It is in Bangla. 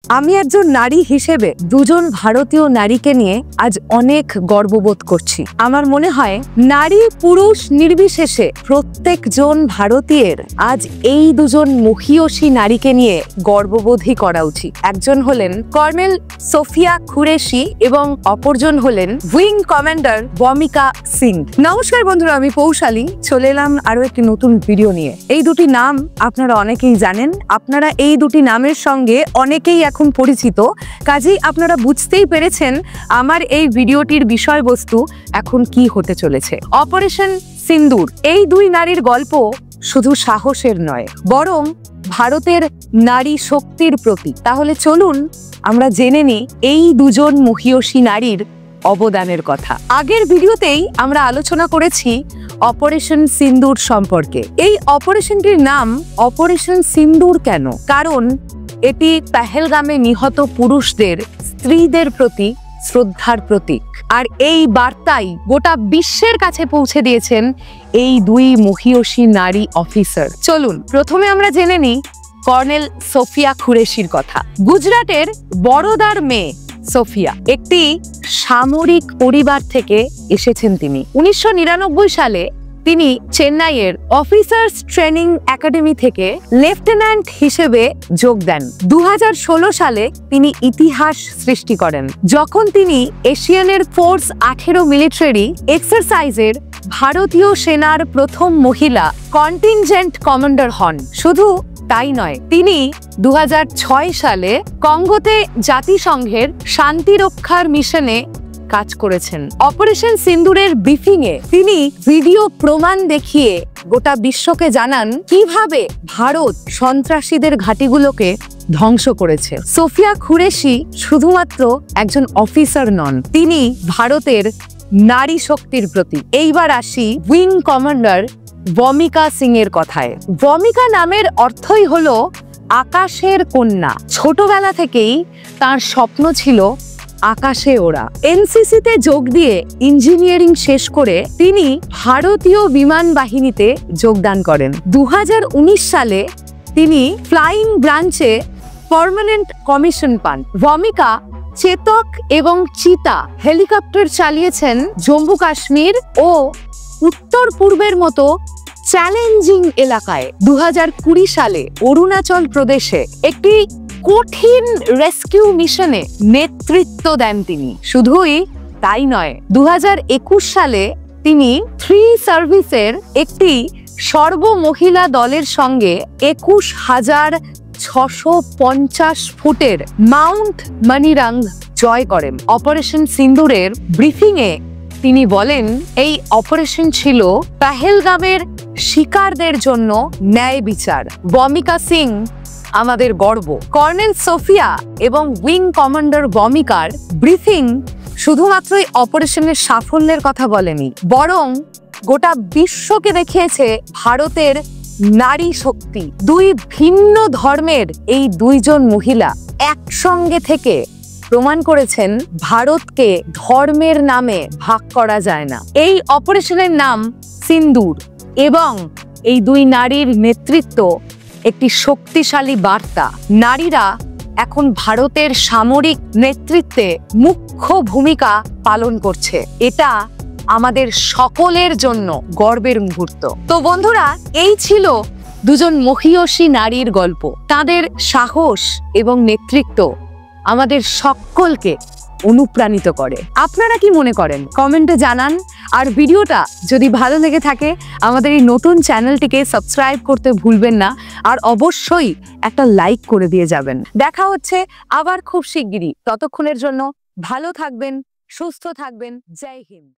আমি একজন নারী হিসেবে দুজন ভারতীয় নারীকে নিয়ে আজ অনেক গর্ববোধ করছি। আমার মনে হয় নারী পুরুষ নির্বিশেষে প্রত্যেকজন ভারতীয়ের আজ এই দুজন মহিয়সী নারীকে নিয়ে গর্ববোধই করা উচিত। একজন হলেন কর্নেল সোফিয়া কুরেশি এবং অপরজন হলেন উইং কমান্ডার ভূমিকা সিং। নমস্কার বন্ধুরা, আমি পৌশালী চলে এলাম আরো একটি নতুন ভিডিও নিয়ে। এই দুটি নাম আপনারা অনেকেই জানেন, আপনারা এই দুটি নামের সঙ্গে অনেকেই এখন পরিচিত, কাজেই আপনারা বুঝতেই পেরেছেন আমার এই ভিডিওটির বিষয়বস্তু এখন কি হতে চলেছে। অপারেশন সিন্দুর, এই দুই নারীর গল্প শুধু সাহসের নয়, বরং ভারতের নারী শক্তির প্রতীক। তাহলে চলুন আমরা জেনে নিই এই দুজন মহিয়সী নারীর অবদানের কথা। আগের ভিডিওতেই আমরা আলোচনা করেছি অপারেশন সিন্দুর সম্পর্কে। এই অপারেশনটির নাম অপারেশন সিন্দুর কেন? কারণ এটি পেহেলগামে নিহত পুরুষদের স্ত্রীদের প্রতি শ্রদ্ধার প্রতীক। আর এই বার্তাই গোটা বিশ্বের কাছে পৌঁছে দিয়েছেন এই দুই মহিয়সী নারী অফিসার। চলুন প্রথমে আমরা জেনে নিই কর্নেল সোফিয়া কুরেশির কথা। গুজরাটের বড়োদার মেয়ে সোফিয়া একটি সামরিক পরিবার থেকে এসেছেন তিনি। 1999 সালে তিনি চেন্নাইয়ের অফিসার্স ট্রেনিং একাডেমি থেকে লেফটেন্যান্ট হিসেবে যোগ দেন। 2016 সালে তিনি ইতিহাস সৃষ্টি করেন যখন তিনি এশিয়ানের ফোর্স 18 মিলিটারি এক্সারসাইজের ভারতীয় সেনার প্রথম মহিলা কন্টিনজেন্ট কমান্ডার হন। শুধু তাই নয়, তিনি 2006 সালে কঙ্গোতে জাতিসংঘের শান্তিরক্ষার মিশনে কাজ করেছেন। অপারেশন সিন্দুরের ব্রিফিং এ তিনি ভিডিও প্রমাণ দেখিয়ে গোটা বিশ্বকে জানান কিভাবে ভারত সন্ত্রাসীদের ঘাঁটিগুলোকে ধ্বংস করেছে। সোফিয়া কুরেশি শুধুমাত্র একজন অফিসার নন, তিনি ভারতের নারী শক্তির প্রতীক। এইবার আসি উইং কমান্ডার ভূমিকা সিং এর কথায়। ভূমিকা নামের অর্থই হলো আকাশের কন্যা। ছোটবেলা থেকেই তার স্বপ্ন ছিল আকাশে ওড়া। এনসিসিতে যোগ দিয়ে ইঞ্জিনিয়ারিং শেষ করে তিনি ভারতীয় বিমান বাহিনীতে যোগদান করেন। 2019 সালে তিনি ফ্লাইং ব্রাঞ্চে পার্মানেন্ট কমিশন পান। ভূমিকা চেতক এবং চিতা হেলিকপ্টার চালিয়েছেন জম্মু কাশ্মীর ও উত্তর পূর্বের মতো চ্যালেঞ্জিং এলাকায়। 2020 সালে অরুণাচল প্রদেশে একটি কঠিন রেস্কিউ মিশনে নেতৃত্ব দেন তিনি। শুধুই তাই নয়, 2021 সালে তিনি থ্রি সার্ভিসের একটি সর্বমহিলা দলের সঙ্গে 21,650 ফুটের মাউন্ট মানিরাং জয় করেন। অপারেশন সিন্দুরের ব্রিফিং এ তিনি বলেন, এই অপারেশন ছিল পেহেলগামের শিকারদের জন্য ন্যায় বিচার। ভূমিকা সিং আমাদের গর্ব। কর্নেল সোফিয়া এবং উইং কমান্ডার ভূমিকার ব্রিফিং শুধুমাত্রই অপারেশনের সাফল্যের কথা বলেনি, বরং গোটা বিশ্বকে দেখিয়েছে ভারতের নারী শক্তি। দুই ভিন্ন ধর্মের এই দুইজন মহিলা একসঙ্গে থেকে প্রমাণ করেছেন ভারতকে ধর্মের নামে ভাগ করা যায় না। এই অপারেশনের নাম সিন্দুর এবং এই দুই নারীর নেতৃত্ব একটি শক্তিশালী বার্তা। নারীরা এখন ভারতের সামরিক নেতৃত্বে মুখ্য ভূমিকা পালন করছে। এটা আমাদের সকলের জন্য গর্বের মুহূর্ত। তো বন্ধুরা, এই ছিল দুজন মহিয়সী নারীর গল্প। তাদের সাহস এবং নেতৃত্ব আমাদের সকলকে অনুপ্রাণিত করে। আপনারা কি মনে করেন কমেন্টে জানান। আর ভিডিওটা যদি ভালো লেগে থাকে আমাদের এই নতুন চ্যানেলটিকে সাবস্ক্রাইব করতে ভুলবেন না, আর অবশ্যই একটা লাইক করে দিয়ে যাবেন। দেখা হচ্ছে আবার খুব শিগগিরই। ততক্ষণের জন্য ভালো থাকবেন, সুস্থ থাকবেন। জয় হিন্দ।